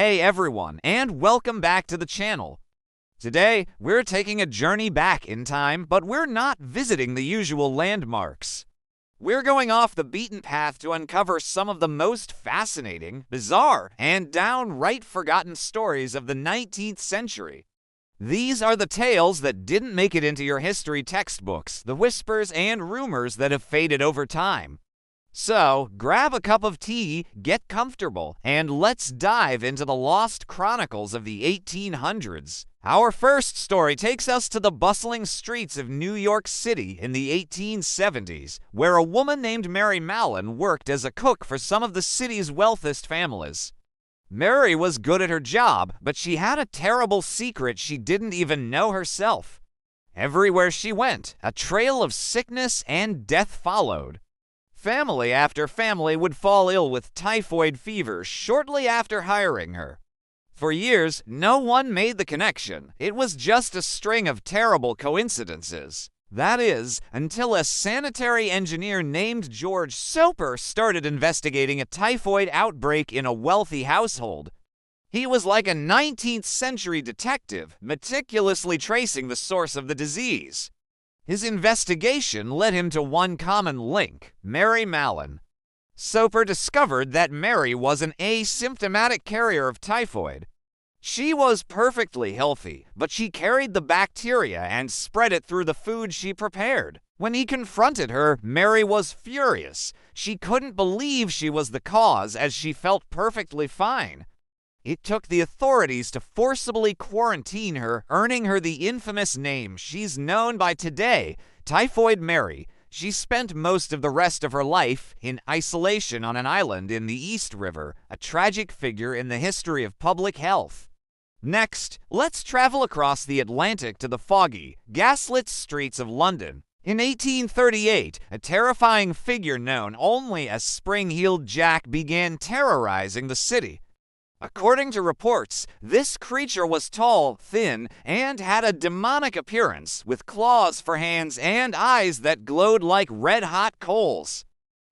Hey everyone, and welcome back to the channel. Today, we're taking a journey back in time, but we're not visiting the usual landmarks. We're going off the beaten path to uncover some of the most fascinating, bizarre, and downright forgotten stories of the 19th century. These are the tales that didn't make it into your history textbooks, the whispers and rumors that have faded over time. So, grab a cup of tea, get comfortable, and let's dive into the lost chronicles of the 1800s. Our first story takes us to the bustling streets of New York City in the 1870s, where a woman named Mary Mallon worked as a cook for some of the city's wealthiest families. Mary was good at her job, but she had a terrible secret she didn't even know herself. Everywhere she went, a trail of sickness and death followed. Family after family would fall ill with typhoid fever shortly after hiring her. For years, no one made the connection. It was just a string of terrible coincidences. That is, until a sanitary engineer named George Soper started investigating a typhoid outbreak in a wealthy household. He was like a 19th century detective, meticulously tracing the source of the disease. His investigation led him to one common link: Mary Mallon. Soper discovered that Mary was an asymptomatic carrier of typhoid. She was perfectly healthy, but she carried the bacteria and spread it through the food she prepared. When he confronted her, Mary was furious. She couldn't believe she was the cause, as she felt perfectly fine. It took the authorities to forcibly quarantine her, earning her the infamous name she's known by today, Typhoid Mary. She spent most of the rest of her life in isolation on an island in the East River, a tragic figure in the history of public health. Next, let's travel across the Atlantic to the foggy, gaslit streets of London. In 1838, a terrifying figure known only as Spring-Heeled Jack began terrorizing the city. According to reports, this creature was tall, thin, and had a demonic appearance, with claws for hands and eyes that glowed like red-hot coals.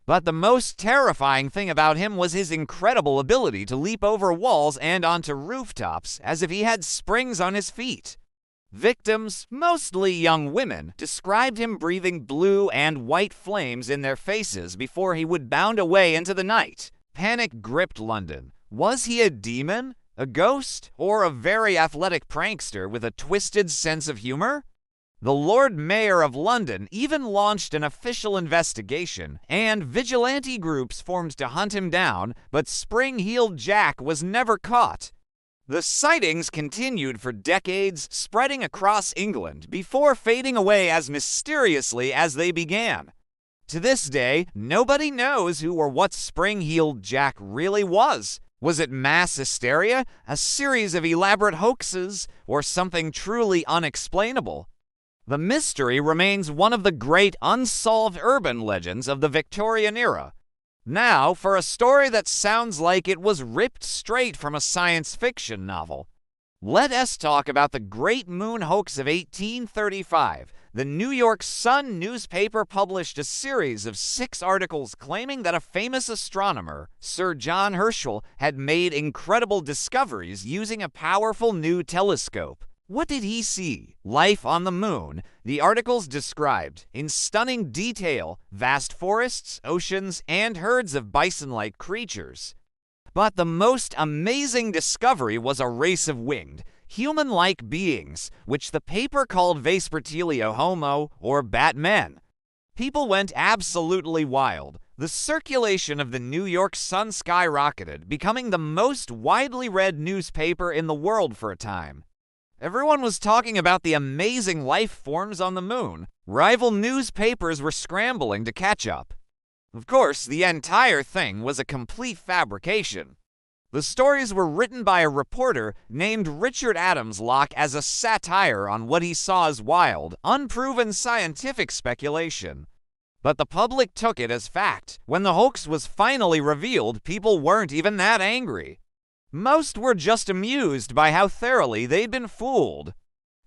But the most terrifying thing about him was his incredible ability to leap over walls and onto rooftops as if he had springs on his feet. Victims, mostly young women, described him breathing blue and white flames in their faces before he would bound away into the night. Panic gripped London. Was he a demon, a ghost, or a very athletic prankster with a twisted sense of humor? The Lord Mayor of London even launched an official investigation, and vigilante groups formed to hunt him down, but Spring-Heeled Jack was never caught. The sightings continued for decades, spreading across England before fading away as mysteriously as they began. To this day, nobody knows who or what Spring-Heeled Jack really was. Was it mass hysteria, a series of elaborate hoaxes, or something truly unexplainable? The mystery remains one of the great unsolved urban legends of the Victorian era. Now, for a story that sounds like it was ripped straight from a science fiction novel. Let us talk about the Great Moon Hoax of 1835. The New York Sun newspaper published a series of 6 articles claiming that a famous astronomer, Sir John Herschel, had made incredible discoveries using a powerful new telescope. What did he see? Life on the moon. The articles described, in stunning detail, vast forests, oceans, and herds of bison-like creatures. But the most amazing discovery was a race of winged, human-like beings, which the paper called Vespertilio Homo, or Batmen. People went absolutely wild. The circulation of the New York Sun skyrocketed, becoming the most widely read newspaper in the world for a time. Everyone was talking about the amazing life forms on the moon. Rival newspapers were scrambling to catch up. Of course, the entire thing was a complete fabrication. The stories were written by a reporter named Richard Adams Locke as a satire on what he saw as wild, unproven scientific speculation. But the public took it as fact. When the hoax was finally revealed, people weren't even that angry. Most were just amused by how thoroughly they'd been fooled.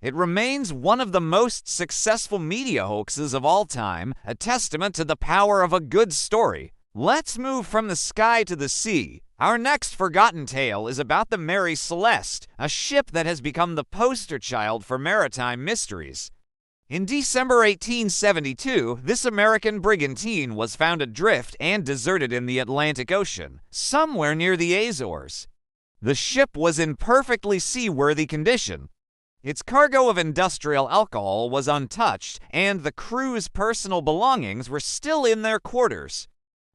It remains one of the most successful media hoaxes of all time, a testament to the power of a good story. Let's move from the sky to the sea. Our next forgotten tale is about the Mary Celeste, a ship that has become the poster child for maritime mysteries. In December 1872, this American brigantine was found adrift and deserted in the Atlantic Ocean, somewhere near the Azores. The ship was in perfectly seaworthy condition. Its cargo of industrial alcohol was untouched, and the crew's personal belongings were still in their quarters.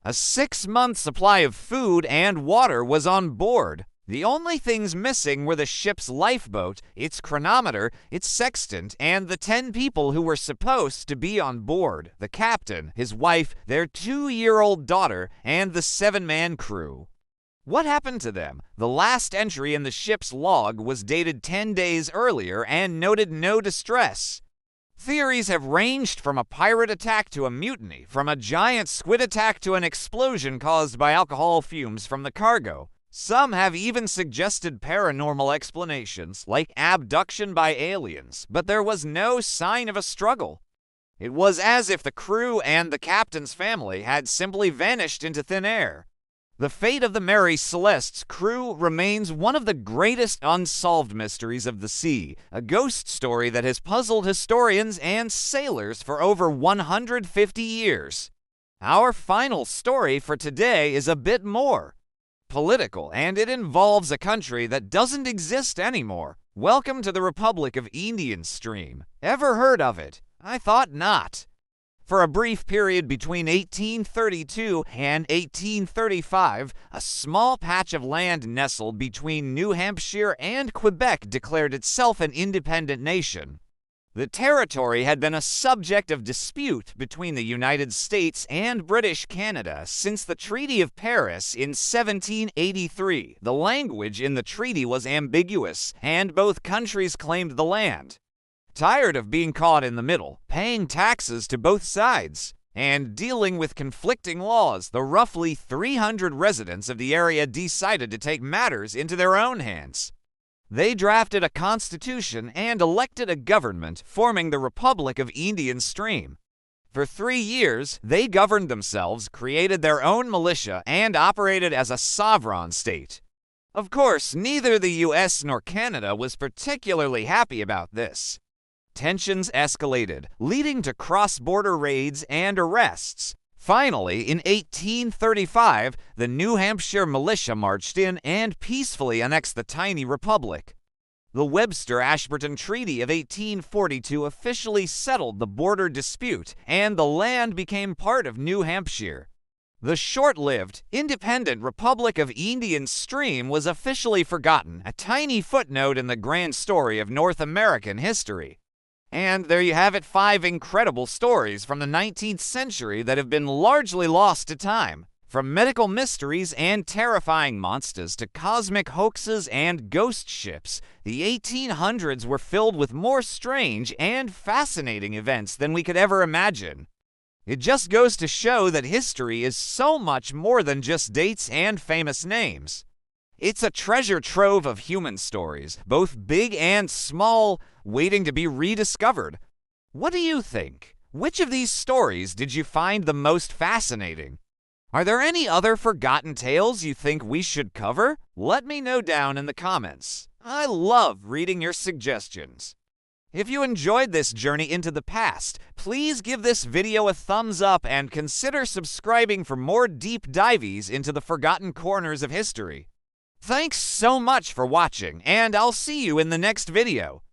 A 6-month supply of food and water was on board. The only things missing were the ship's lifeboat, its chronometer, its sextant, and the 10 people who were supposed to be on board: the captain, his wife, their 2-year-old daughter, and the 7-man crew. What happened to them? The last entry in the ship's log was dated 10 days earlier and noted no distress. Theories have ranged from a pirate attack to a mutiny, from a giant squid attack to an explosion caused by alcohol fumes from the cargo. Some have even suggested paranormal explanations, like abduction by aliens, but there was no sign of a struggle. It was as if the crew and the captain's family had simply vanished into thin air. The fate of the Mary Celeste's crew remains one of the greatest unsolved mysteries of the sea, a ghost story that has puzzled historians and sailors for over 150 years. Our final story for today is a bit more political, and it involves a country that doesn't exist anymore. Welcome to the Republic of Indian Stream. Ever heard of it? I thought not. For a brief period between 1832 and 1835, a small patch of land nestled between New Hampshire and Quebec declared itself an independent nation. The territory had been a subject of dispute between the United States and British Canada since the Treaty of Paris in 1783. The language in the treaty was ambiguous, and both countries claimed the land. Tired of being caught in the middle, paying taxes to both sides, and dealing with conflicting laws, the roughly 300 residents of the area decided to take matters into their own hands. They drafted a constitution and elected a government, forming the Republic of Indian Stream. For 3 years, they governed themselves, created their own militia, and operated as a sovereign state. Of course, neither the US nor Canada was particularly happy about this. Tensions escalated, leading to cross-border raids and arrests. Finally, in 1835, the New Hampshire militia marched in and peacefully annexed the tiny republic. The Webster-Ashburton Treaty of 1842 officially settled the border dispute, and the land became part of New Hampshire. The short-lived, independent Republic of Indian Stream was officially forgotten, a tiny footnote in the grand story of North American history. And there you have it, 5 incredible stories from the 19th century that have been largely lost to time. From medical mysteries and terrifying monsters to cosmic hoaxes and ghost ships, the 1800s were filled with more strange and fascinating events than we could ever imagine. It just goes to show that history is so much more than just dates and famous names. It's a treasure trove of human stories, both big and small, waiting to be rediscovered. What do you think? Which of these stories did you find the most fascinating? Are there any other forgotten tales you think we should cover? Let me know down in the comments. I love reading your suggestions. If you enjoyed this journey into the past, please give this video a thumbs up and consider subscribing for more deep dives into the forgotten corners of history. Thanks so much for watching, and I'll see you in the next video.